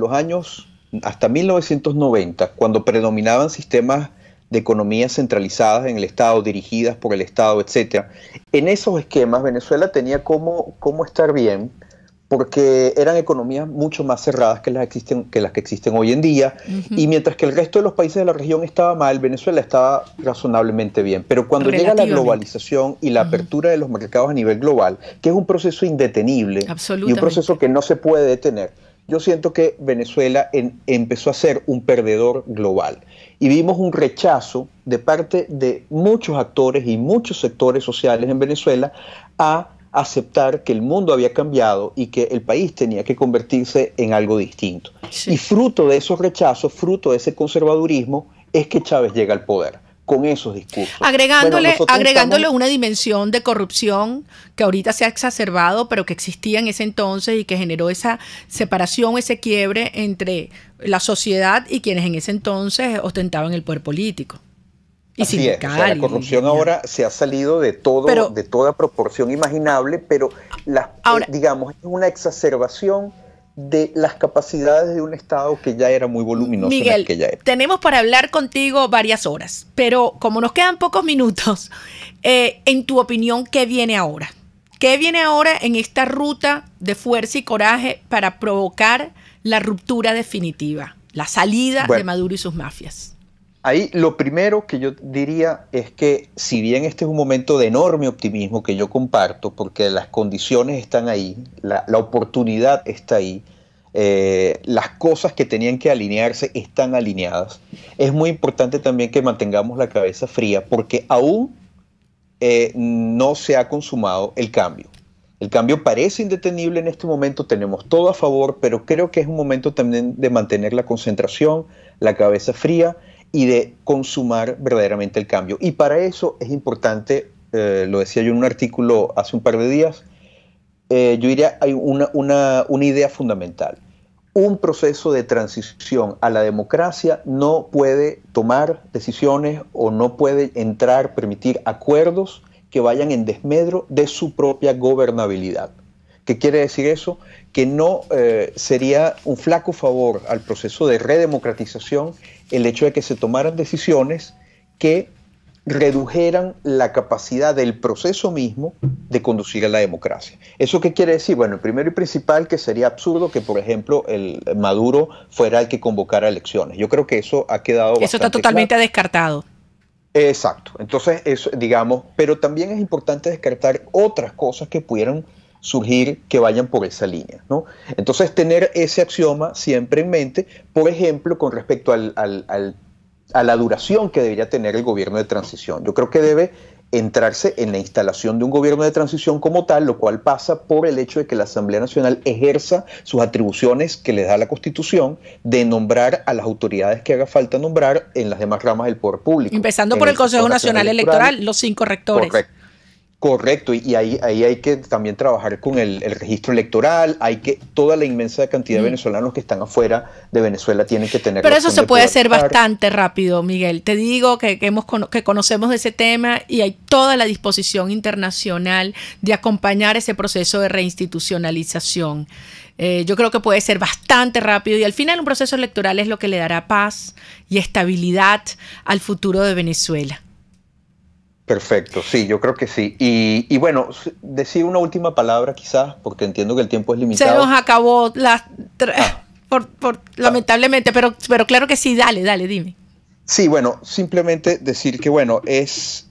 1990, cuando predominaban sistemas de economías centralizadas en el Estado, dirigidas por el Estado, etcétera. En esos esquemas Venezuela tenía cómo estar bien, porque eran economías mucho más cerradas que las que existen hoy en día, y mientras que el resto de los países de la región estaba mal, Venezuela estaba razonablemente bien. Pero cuando llega la globalización y la apertura de los mercados a nivel global, que es un proceso indetenible y un proceso que no se puede detener, yo siento que Venezuela empezó a ser un perdedor global. Y vimos un rechazo de parte de muchos actores y muchos sectores sociales en Venezuela a aceptar que el mundo había cambiado y que el país tenía que convertirse en algo distinto. Sí. Y fruto de esos rechazos, fruto de ese conservadurismo, es que Chávez llega al poder con esos discursos. Agregándole una dimensión de corrupción que ahorita se ha exacerbado, pero que existía en ese entonces y que generó esa separación, ese quiebre entre la sociedad y quienes en ese entonces ostentaban el poder político. Y así es, o sea, la corrupción ahora se ha salido de toda proporción imaginable, pero digamos, es una exacerbación de las capacidades de un Estado que ya era muy voluminoso. Miguel, en aquella época. Tenemos para hablar contigo varias horas, pero como nos quedan pocos minutos, en tu opinión, ¿qué viene ahora? ¿Qué viene ahora en esta ruta de fuerza y coraje para provocar la ruptura definitiva, la salida de Maduro y sus mafias? Ahí lo primero que yo diría es que, si bien este es un momento de enorme optimismo que yo comparto, porque las condiciones están ahí, la oportunidad está ahí, las cosas que tenían que alinearse están alineadas, es muy importante también que mantengamos la cabeza fría, porque aún no se ha consumado el cambio. El cambio parece indetenible en este momento, tenemos todo a favor, pero creo que es un momento también de mantener la concentración, la cabeza fría, y de consumar verdaderamente el cambio. Y para eso es importante, lo decía yo en un artículo hace un par de días, yo diría hay una idea fundamental. Un proceso de transición a la democracia no puede tomar decisiones o no puede permitir acuerdos que vayan en desmedro de su propia gobernabilidad. ¿Qué quiere decir eso? Que no sería un flaco favor al proceso de redemocratización el hecho de que se tomaran decisiones que redujeran la capacidad del proceso mismo de conducir a la democracia. ¿Eso qué quiere decir? Bueno, primero y principal, que sería absurdo que, por ejemplo, el Maduro fuera el que convocara elecciones. Yo creo que eso ha quedado bastante Eso está totalmente claro. Descartado. Exacto. Entonces, eso, digamos, pero también es importante descartar otras cosas que pudieran surgir que vayan por esa línea, ¿no? Entonces, tener ese axioma siempre en mente, por ejemplo, con respecto a la duración que debería tener el gobierno de transición. Yo creo que debe entrarse en la instalación de un gobierno de transición como tal, lo cual pasa por el hecho de que la Asamblea Nacional ejerza sus atribuciones que le da la Constitución de nombrar a las autoridades que haga falta nombrar en las demás ramas del poder público. Empezando por el Consejo Nacional Electoral, los 5 rectores. Correcto, y ahí hay que también trabajar con el registro electoral, toda la inmensa cantidad de venezolanos que están afuera de Venezuela tienen que tener. Pero eso se puede hacer bastante rápido, Miguel. Te digo que conocemos de ese tema y hay toda la disposición internacional de acompañar ese proceso de reinstitucionalización. Yo creo que puede ser bastante rápido y al final un proceso electoral es lo que le dará paz y estabilidad al futuro de Venezuela. Perfecto, sí, yo creo que sí. Y bueno, decir una última palabra quizás, porque entiendo que el tiempo es limitado. Se nos acabó lamentablemente, pero claro que sí, dale, dime. Sí, bueno, simplemente decir que bueno, es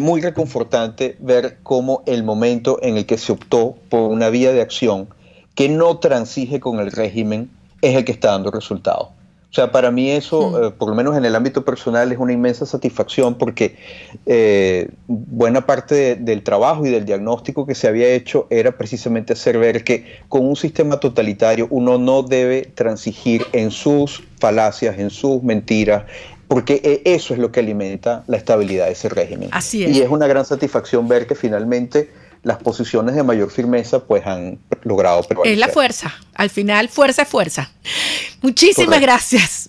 muy reconfortante ver cómo el momento en el que se optó por una vía de acción que no transige con el régimen es el que está dando resultados. O sea, para mí eso, por lo menos en el ámbito personal, es una inmensa satisfacción porque buena parte del trabajo y del diagnóstico que se había hecho era precisamente hacer ver que con un sistema totalitario uno no debe transigir en sus falacias, en sus mentiras, porque eso es lo que alimenta la estabilidad de ese régimen. Así es. Y es una gran satisfacción ver que finalmente las posiciones de mayor firmeza pues han logrado prevalecer. Es la fuerza, al final fuerza es fuerza. Muchísimas gracias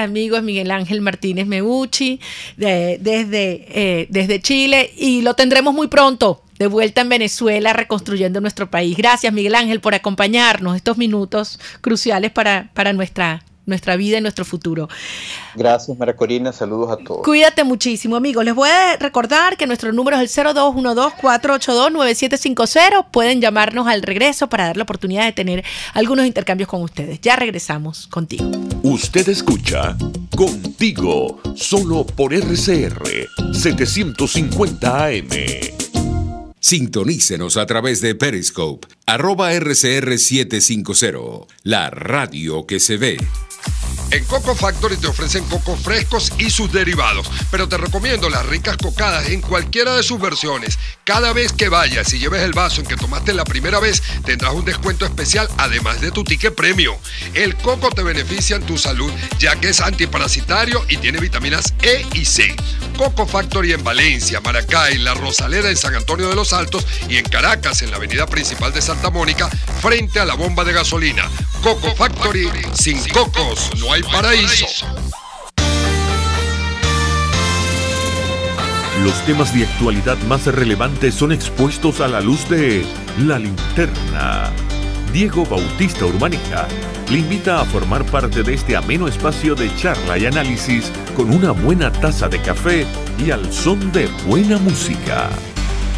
amigos. Miguel Ángel Martínez Meucci desde Chile, y lo tendremos muy pronto de vuelta en Venezuela reconstruyendo nuestro país. Gracias Miguel Ángel por acompañarnos estos minutos cruciales para nuestra vida y nuestro futuro. Gracias, María Corina. Saludos a todos. Cuídate muchísimo, amigos. Les voy a recordar que nuestro número es el 0212-482-9750. Pueden llamarnos al regreso para dar la oportunidad de tener algunos intercambios con ustedes. Ya regresamos contigo. Usted escucha Contigo, solo por RCR 750 AM. Sintonícenos a través de Periscope, @RCR750, la radio que se ve. En Coco Factory te ofrecen cocos frescos y sus derivados, pero te recomiendo las ricas cocadas en cualquiera de sus versiones. Cada vez que vayas y lleves el vaso en que tomaste la primera vez, tendrás un descuento especial además de tu ticket premio. El coco te beneficia en tu salud, ya que es antiparasitario y tiene vitaminas E y C. Coco Factory en Valencia, Maracay, La Rosaleda en San Antonio de los Altos y en Caracas, en la avenida principal de Santa Mónica, frente a la bomba de gasolina. Coco Factory, sin cocos no hay paraíso. Los temas de actualidad más relevantes son expuestos a la luz de La Linterna. Diego Bautista Urbaneja le invita a formar parte de este ameno espacio de charla y análisis con una buena taza de café y al son de buena música.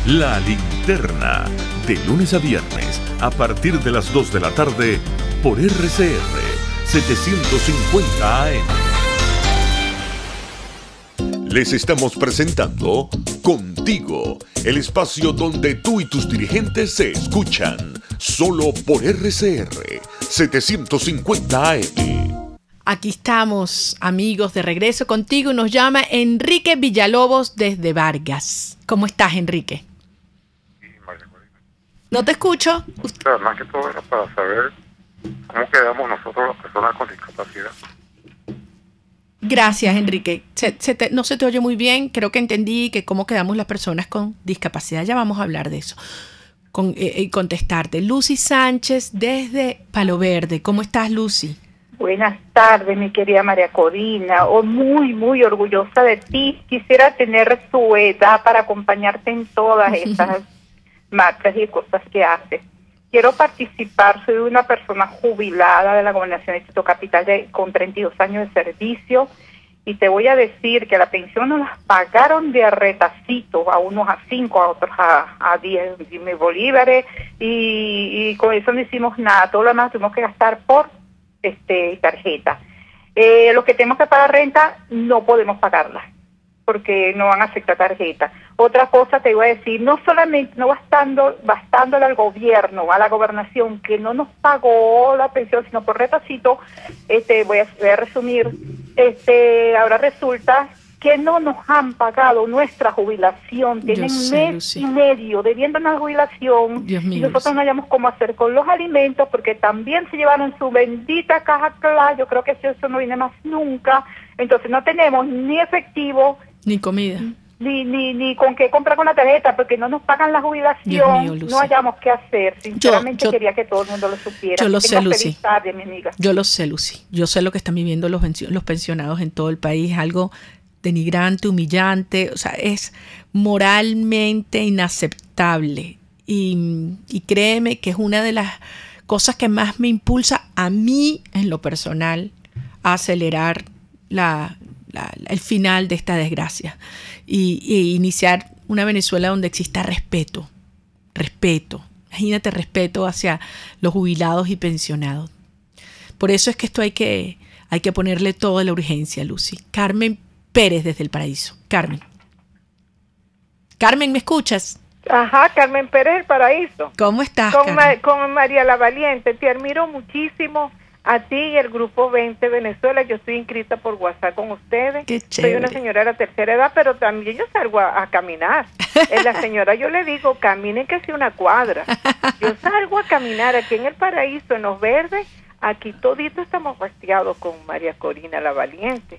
La Linterna, de lunes a viernes, a partir de las 2 de la tarde, por RCR 750 AM. Les estamos presentando Contigo, el espacio donde tú y tus dirigentes se escuchan, solo por RCR 750 AM. Aquí estamos, amigos, de regreso contigo, y nos llama Enrique Villalobos desde Vargas. ¿Cómo estás, Enrique? Sí, María Corina. ¿No te escucho? Más que todo era para saber cómo quedamos nosotros las personas con discapacidad. Gracias, Enrique. No se te oye muy bien. Creo que entendí que cómo quedamos las personas con discapacidad. Ya vamos a hablar de eso y contestarte. Lucy Sánchez desde Palo Verde. ¿Cómo estás, Lucy? Buenas tardes, mi querida María Corina. Muy orgullosa de ti. Quisiera tener tu edad para acompañarte en todas estas marchas y cosas que haces. Quiero participar. Soy una persona jubilada de la Gobernación del Distrito Capital con 32 años de servicio. Y te voy a decir que la pensión nos las pagaron de retacito, a unos a 5, a otros a 10 bolívares, y con eso no hicimos nada. Todo lo demás tuvimos que gastar por tarjeta. Los que tenemos que pagar renta no podemos pagarla porque no van a aceptar tarjeta. Otra cosa te voy a decir, no solamente, no bastándole al gobierno, a la gobernación que no nos pagó la pensión, sino por retacito, voy a resumir, ahora resulta que no nos han pagado nuestra jubilación, tienen mes y medio debiendo una jubilación, y nosotros no hayamos cómo hacer con los alimentos, porque también se llevaron su bendita caja clara. Yo creo que eso no viene más nunca, entonces no tenemos ni efectivo, ni comida, ni con qué comprar con la tarjeta, porque no nos pagan la jubilación. No hayamos qué hacer. Sinceramente quería que todo el mundo lo supiera. Yo lo sé, Lucy. Feliz tarde, mi amiga. Yo lo sé, Lucy. Yo sé lo que están viviendo los pensionados en todo el país, algo denigrante, humillante, o sea, es moralmente inaceptable. Y créeme que es una de las cosas que más me impulsa a mí, en lo personal, a acelerar el final de esta desgracia y iniciar una Venezuela donde exista respeto. Imagínate, respeto hacia los jubilados y pensionados. Por eso es que esto hay que ponerle toda la urgencia, Lucy. Carmen Pérez desde El Paraíso. Carmen, ¿me escuchas? Ajá, Carmen Pérez del Paraíso. ¿Cómo estás, con María la Valiente. Te admiro muchísimo a ti y el Grupo 20 Venezuela. Yo estoy inscrita por WhatsApp con ustedes. Qué chévere. Soy una señora de la tercera edad, pero también yo salgo a caminar. La señora, yo le digo, caminen que sea una cuadra. Yo salgo a caminar aquí en El Paraíso, en Los Verdes. Aquí todito estamos bastiados con María Corina la Valiente.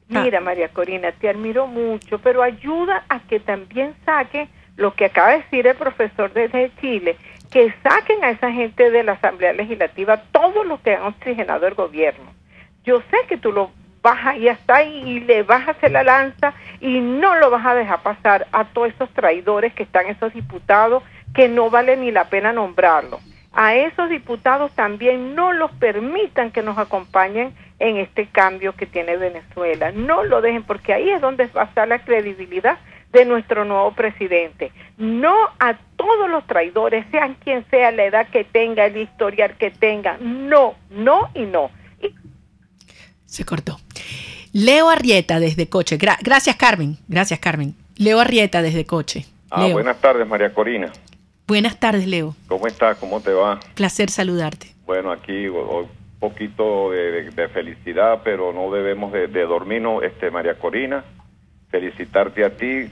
Mira, María Corina, te admiro mucho, pero ayuda a que también saque lo que acaba de decir el profesor desde Chile, que saquen a esa gente de la Asamblea Legislativa todo lo que han oxigenado el gobierno. Yo sé que tú lo vas ahí hasta ahí y le vas a hacer la lanza y no lo vas a dejar pasar a todos esos traidores que están, esos diputados que no vale ni la pena nombrarlos. A esos diputados también no los permitan que nos acompañen en este cambio que tiene Venezuela. No lo dejen, porque ahí es donde va a estar la credibilidad de nuestro nuevo presidente. No a todos los traidores, sean quien sea, la edad que tenga, el historial que tenga. No. Se cortó. Leo Arrieta desde Coche. Gracias, Carmen. Leo Arrieta desde Coche. Leo. Buenas tardes, María Corina. Buenas tardes, Leo. ¿Cómo estás? ¿Cómo te va? Placer saludarte. Bueno, aquí un poquito de felicidad, pero no debemos de dormirnos, María Corina. Felicitarte a ti.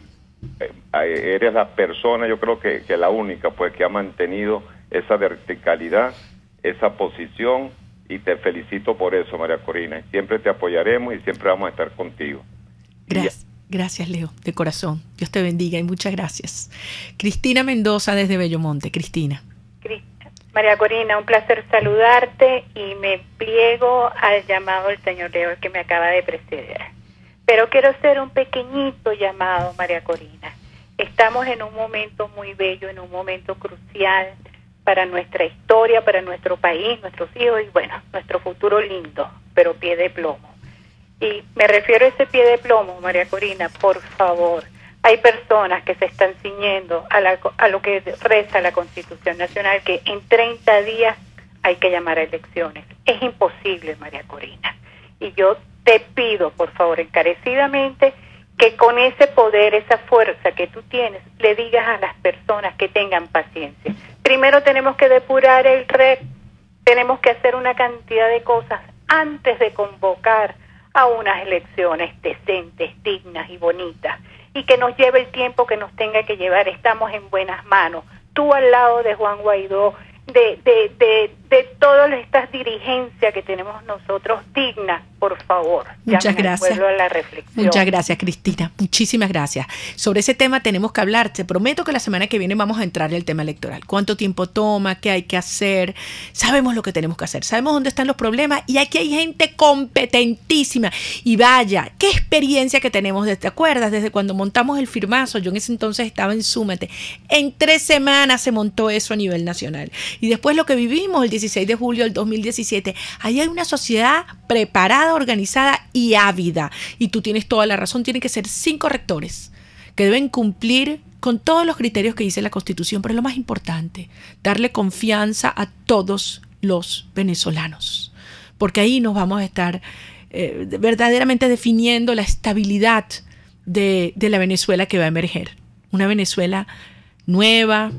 Eres la persona, yo creo que la única, pues, que ha mantenido esa verticalidad, esa posición, y te felicito por eso, María Corina. Siempre te apoyaremos y siempre vamos a estar contigo. Gracias, Leo, de corazón. Dios te bendiga y muchas gracias. Cristina Mendoza desde Bellomonte. Cristina. María Corina, un placer saludarte y me pliego al llamado del señor Leo que me acaba de preceder. Pero quiero hacer un pequeñito llamado, María Corina. Estamos en un momento muy bello, en un momento crucial para nuestra historia, para nuestro país, nuestros hijos y, bueno, nuestro futuro lindo, pero pie de plomo. Y me refiero a ese pie de plomo, María Corina, por favor. Hay personas que se están ciñendo a lo que reza la Constitución Nacional, que en 30 días hay que llamar a elecciones. Es imposible, María Corina. Y yo te pido, por favor, encarecidamente, que con ese poder, esa fuerza que tú tienes, le digas a las personas que tengan paciencia. Primero tenemos que depurar el red, tenemos que hacer una cantidad de cosas antes de convocar a unas elecciones decentes, dignas y bonitas, y que nos lleve el tiempo que nos tenga que llevar. Estamos en buenas manos. Tú al lado de Juan Guaidó, de todas estas dirigencias que tenemos nosotros dignas, por favor. Muchas gracias. Al pueblo a la reflexión. Muchas gracias, Cristina. Muchísimas gracias. Sobre ese tema tenemos que hablar. Te prometo que la semana que viene vamos a entrar en el tema electoral. ¿Cuánto tiempo toma? ¿Qué hay que hacer? Sabemos lo que tenemos que hacer. Sabemos dónde están los problemas y aquí hay gente competentísima. Y vaya, qué experiencia que tenemos. ¿Te acuerdas? Desde cuando montamos el firmazo, yo en ese entonces estaba en Súmate. En 3 semanas se montó eso a nivel nacional. Y después lo que vivimos el 16 de julio del 2017. Ahí hay una sociedad preparada, organizada y ávida. Y tú tienes toda la razón, tienen que ser 5 rectores que deben cumplir con todos los criterios que dice la Constitución, pero lo más importante, darle confianza a todos los venezolanos, porque ahí nos vamos a estar verdaderamente definiendo la estabilidad de la Venezuela que va a emerger. Una Venezuela nueva,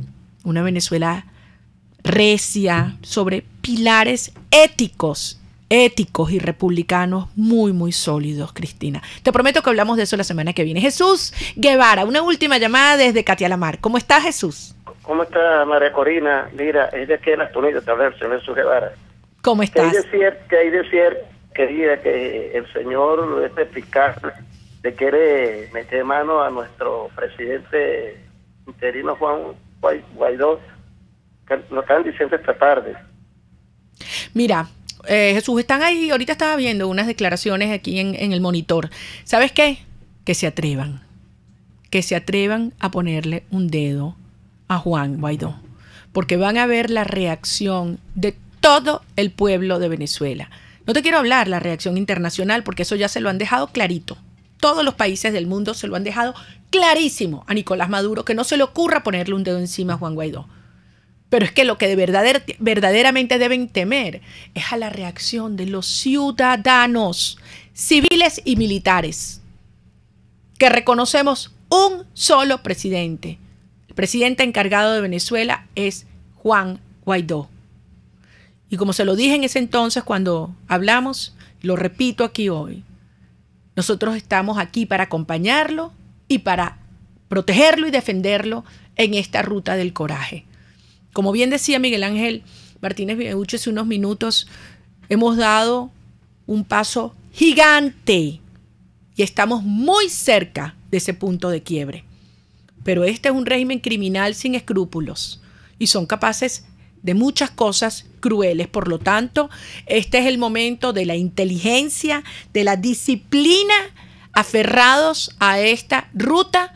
una Venezuela recia, sobre pilares éticos y republicanos muy, muy sólidos, Cristina. Te prometo que hablamos de eso la semana que viene. Jesús Guevara, una última llamada desde Catialamar. ¿Cómo estás, Jesús? ¿Cómo está, María Corina? Mira, es de aquí en las Unidos, te habla el señor Jesús Guevara. ¿Cómo estás? Quería que el señor fiscal le quiere meter mano a nuestro presidente interino Juan Guaidó, que lo están diciendo esta tarde. Mira, Jesús, están ahí, ahorita estaba viendo unas declaraciones aquí en el monitor. ¿Sabes qué? Que se atrevan a ponerle un dedo a Juan Guaidó, porque van a ver la reacción de todo el pueblo de Venezuela. No te quiero hablar la reacción internacional, porque eso ya se lo han dejado clarito. Todos los países del mundo se lo han dejado clarísimo a Nicolás Maduro, que no se le ocurra ponerle un dedo encima a Juan Guaidó. Pero es que lo que verdaderamente deben temer es a la reacción de los ciudadanos, civiles y militares, que reconocemos un solo presidente. El presidente encargado de Venezuela es Juan Guaidó. Y como se lo dije en ese entonces cuando hablamos, lo repito aquí hoy, nosotros estamos aquí para acompañarlo y para protegerlo y defenderlo en esta ruta del coraje. Como bien decía Miguel Ángel Martínez Villeucho hace unos minutos, hemos dado un paso gigante y estamos muy cerca de ese punto de quiebre. Pero este es un régimen criminal sin escrúpulos y son capaces de muchas cosas crueles. Por lo tanto, este es el momento de la inteligencia, de la disciplina, aferrados a esta ruta,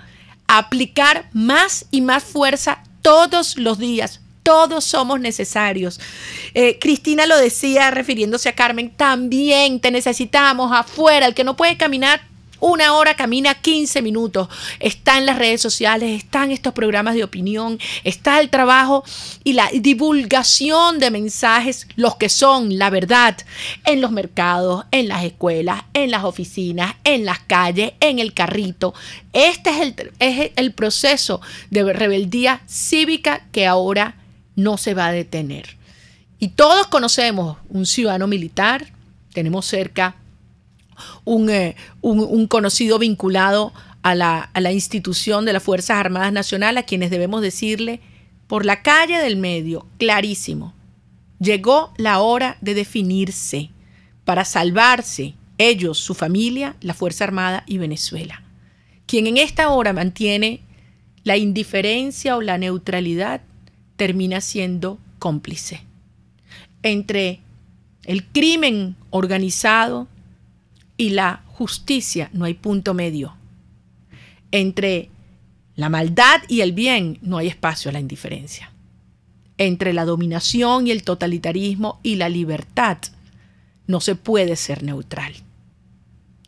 a aplicar más y más fuerza todos los días. Todos somos necesarios. Cristina lo decía refiriéndose a Carmen, también te necesitamos afuera. El que no puede caminar 1 hora, camina 15 minutos. Está en las redes sociales, están estos programas de opinión, está el trabajo y la divulgación de mensajes, los que son la verdad, en los mercados, en las escuelas, en las oficinas, en las calles, en el carrito. Este es el proceso de rebeldía cívica que ahora no se va a detener. Y todos conocemos un ciudadano militar, tenemos cerca un conocido vinculado a la institución de las Fuerzas Armadas Nacionales, a quienes debemos decirle por la calle del medio, clarísimo, llegó la hora de definirse para salvarse ellos, su familia, la Fuerza Armada y Venezuela. Quien en esta hora mantiene la indiferencia o la neutralidad termina siendo cómplice. Entre el crimen organizado y la justicia no hay punto medio. Entre la maldad y el bien no hay espacio a la indiferencia. Entre la dominación y el totalitarismo y la libertad no se puede ser neutral.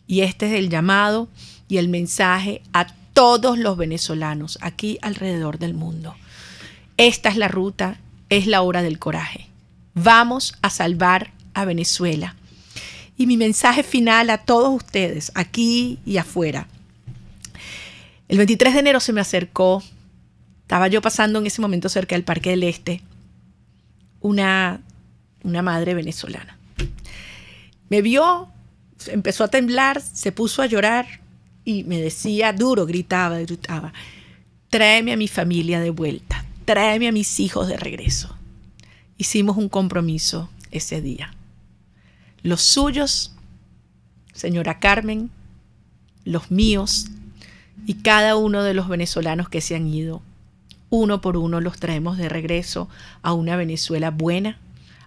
Y este es el llamado y el mensaje a todos los venezolanos aquí alrededor del mundo. Esta es la ruta, es la hora del coraje. Vamos a salvar a Venezuela. Y mi mensaje final a todos ustedes, aquí y afuera. El 23 de enero se me acercó, estaba yo pasando en ese momento cerca del Parque del Este, una madre venezolana. Me vio, empezó a temblar, se puso a llorar y me decía duro, gritaba, tráeme a mi familia de vuelta, tráeme a mis hijos de regreso. hicimos un compromiso ese día. Los suyos, señora Carmen, los míos y cada uno de los venezolanos que se han ido, uno por uno los traemos de regreso a una Venezuela buena,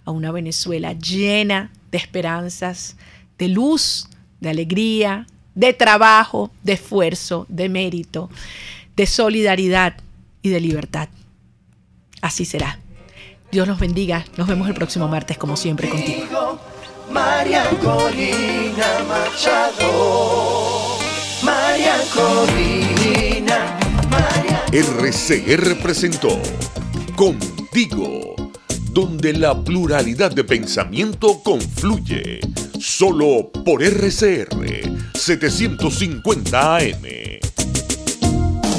a una Venezuela llena de esperanzas, de luz, de alegría, de trabajo, de esfuerzo, de mérito, de solidaridad y de libertad. Así será. Dios los bendiga. Nos vemos el próximo martes, como siempre, contigo. María Corina Machado. María Corina. RCR presentó Contigo, donde la pluralidad de pensamiento confluye. Solo por RCR 750 AM.